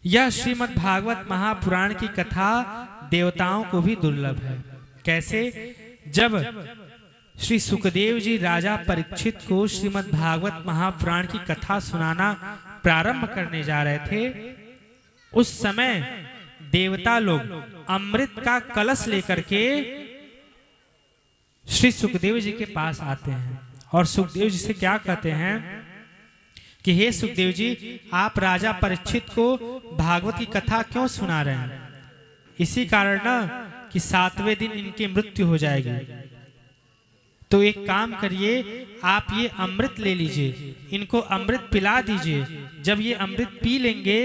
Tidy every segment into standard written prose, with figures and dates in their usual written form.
यह श्रीमद् भागवत महापुराण की कथा देवताओं को भी दुर्लभ है। कैसे? जब श्री सुखदेव जी राजा परीक्षित को श्रीमद् भागवत महापुराण की कथा सुनाना प्रारंभ करने जा रहे थे, उस समय देवता लोग अमृत का कलश लेकर के श्री सुखदेव जी के पास आते हैं और सुखदेव जी से क्या कहते हैं कि हे सुखदेव जी, आप राजा परीक्षित को भागवत की कथा क्यों सुना रहे हैं? इसी कारण ना कि 7वें दिन इनकी मृत्यु हो जाएगी। तो एक काम करिए, आप ये अमृत ले लीजिए, इनको अमृत पिला दीजिए। जब ये अमृत पी लेंगे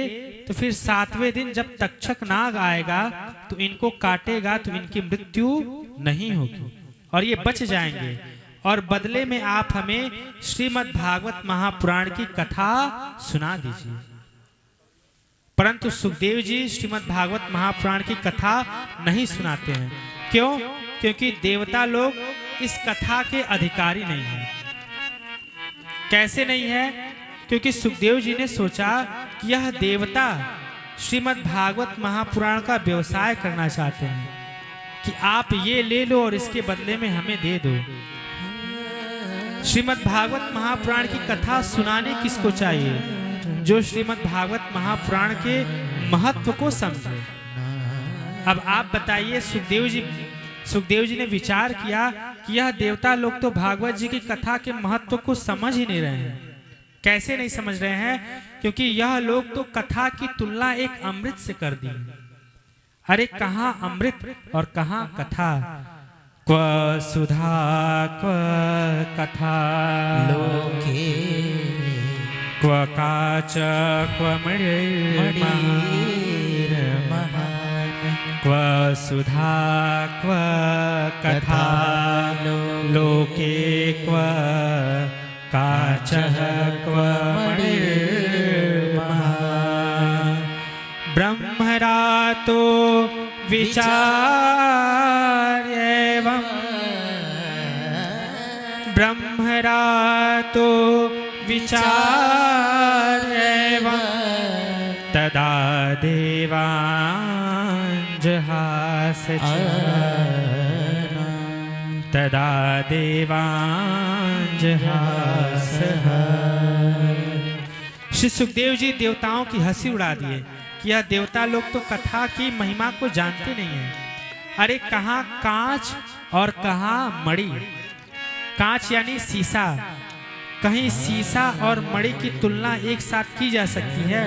तो फिर 7वें दिन जब तक्षक नाग आएगा तो इनको काटेगा तो इनकी मृत्यु नहीं होगी और ये बच जाएंगे। और बदले में आप हमें श्रीमद् भागवत महापुराण की कथा सुना दीजिए। परंतु सुखदेव जी श्रीमद् भागवत महापुराण की कथा नहीं सुनाते हैं। क्यों? क्योंकि देवता लोग इस कथा के अधिकारी नहीं हैं। कैसे नहीं है? क्योंकि सुखदेव जी ने सोचा कि यह देवता श्रीमद् भागवत महापुराण का व्यवसाय करना चाहते हैं कि आप ये ले लो और इसके बदले में हमें दे दो। श्रीमद् भागवत महापुराण की कथा सुनाने किसको चाहिए? जो श्रीमद् भागवत महापुराण के महत्व को समझे। अब आप बताइए, सुखदेव जी ने विचार किया कि यह देवता लोग तो भागवत जी की कथा के महत्व को समझ ही नहीं रहे हैं। कैसे नहीं समझ रहे हैं? क्योंकि यह लोग तो कथा की तुलना एक अमृत से कर दी। अरे कहाँ अमृत और कहाँ कथा। क्व सुधा क्व कथा लोके क्व काच क्व मणिर्महान् क्व सुधा क्व कथा लोके क्व काचः क्व मणिर्महान्। ब्रह्मरातो विचार्येवं ब्रह्मरातो विचार्येवं तदा देवाञ्जहास तदा देवाञ्जहास। श्री सुखदेव जी देवताओं की हंसी उड़ा दिए कि यह देवता लोग तो कथा की महिमा को जानते नहीं हैं। अरे कहाँ कांच और कहाँ मणि। कांच यानी शीशा। कहीं शीशा और मणि की तुलना एक साथ की जा सकती है?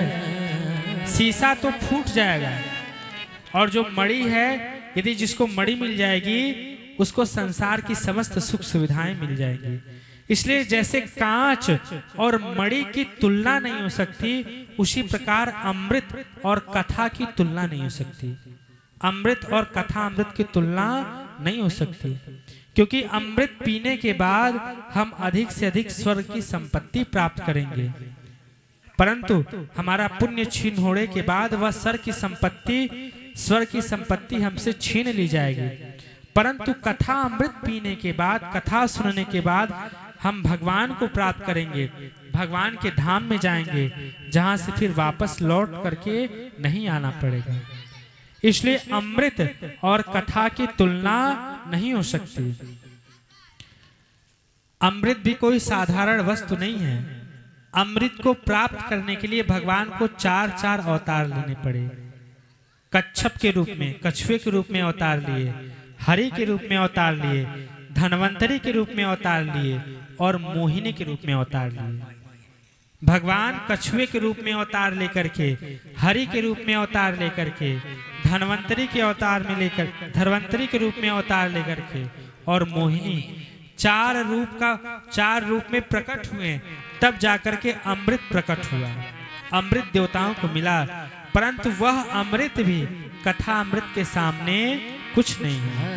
शीशा तो फूट जाएगा और जो मणि है, यदि जिसको मणि मिल जाएगी उसको संसार की समस्त सुख सुविधाएं मिल जाएंगी। इसलिए जैसे कांच और मणि की तुलना नहीं हो सकती, उसी प्रकार अमृत और कथा की तुलना नहीं हो सकती। अमृत और कथा अमृत की तुलना नहीं हो सकती, क्योंकि अमृत पीने के बाद हम अधिक से अधिक स्वर्ग की संपत्ति प्राप्त करेंगे, परंतु हमारा पुण्य छीन होने के बाद वह स्वर्ग की संपत्ति हमसे छीन ली जाएगी। परंतु कथा अमृत पीने के बाद, कथा सुनने के बाद हम भगवान को प्राप्त करेंगे, भगवान के धाम में जाएंगे, जहां से फिर वापस लौट करके नहीं आना पड़ेगा। इसलिए अमृत और कथा की तुलना नहीं हो सकती। अमृत भी कोई साधारण वस्तु नहीं है। अमृत को प्राप्त करने के लिए भगवान को 4 अवतार लेने पड़े। कच्छप के रूप में, कछुए के रूप में अवतार लिए, हरि के रूप में अवतार लिए, धनवंतरी के रूप में अवतार लिए और मोहिनी के रूप में अवतार लिए। भगवान कछुए के रूप में अवतार लेकर के, हरि के रूप में अवतार लेकर के, धनवंतरी के अवतार में लेकर, धनवंतरी के रूप में अवतार लेकर के और मोहिनी 4 रूप में प्रकट हुए। तब जाकर के अमृत प्रकट हुआ। अमृत देवताओं को मिला, परंतु वह अमृत भी कथा अमृत के सामने कुछ नहीं है।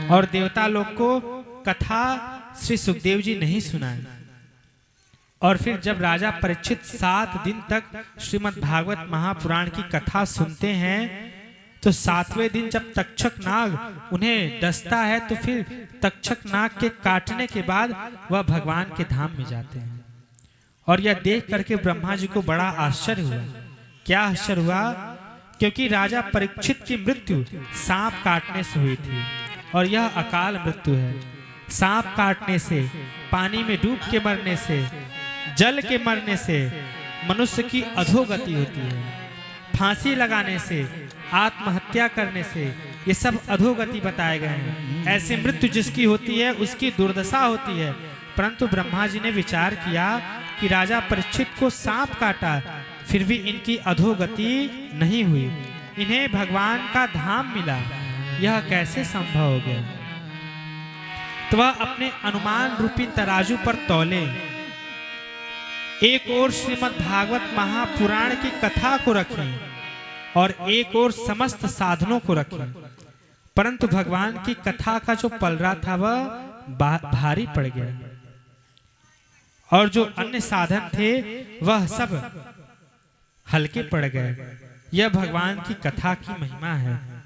और देवता लोग को कथा श्री सुखदेव जी नहीं सुनाए। और फिर जब राजा परीक्षित 7 दिन तक श्रीमद् भागवत महापुराण की कथा सुनते हैं, तो 7वें दिन जब तक्षक नाग उन्हें डसता है, तो फिर तक्षक नाग के काटने के बाद वह भगवान के धाम में जाते हैं और यह देख करके ब्रह्मा जी को बड़ा आश्चर्य हुआ। क्या आश्चर्य हुआ? क्योंकि राजा परीक्षित की मृत्यु सांप काटने से हुई थी और यह अकाल मृत्यु है। सांप काटने से, पानी में डूब के मरने से, जल के मरने से मनुष्य की अधोगति होती है। फांसी लगाने से, आत्महत्या करने से, ये सब अधोगति बताए गए हैं। ऐसी मृत्यु जिसकी होती है उसकी दुर्दशा होती है। परंतु ब्रह्मा जी ने विचार किया कि राजा परीक्षित को सांप काटा, फिर भी इनकी अधोगति नहीं हुई, इन्हें भगवान का धाम मिला, यह कैसे संभव हो गया? तो वह अपने अनुमान रूपी तराजू पर तौले। एक ओर श्रीमद् भागवत महापुराण की कथा को रखें और एक ओर समस्त साधनों को रखें, परंतु भगवान की कथा का जो पलड़ा था वह भारी पड़ गया और जो अन्य साधन थे वह सब हल्के पड़ गए। यह भगवान की कथा की महिमा है।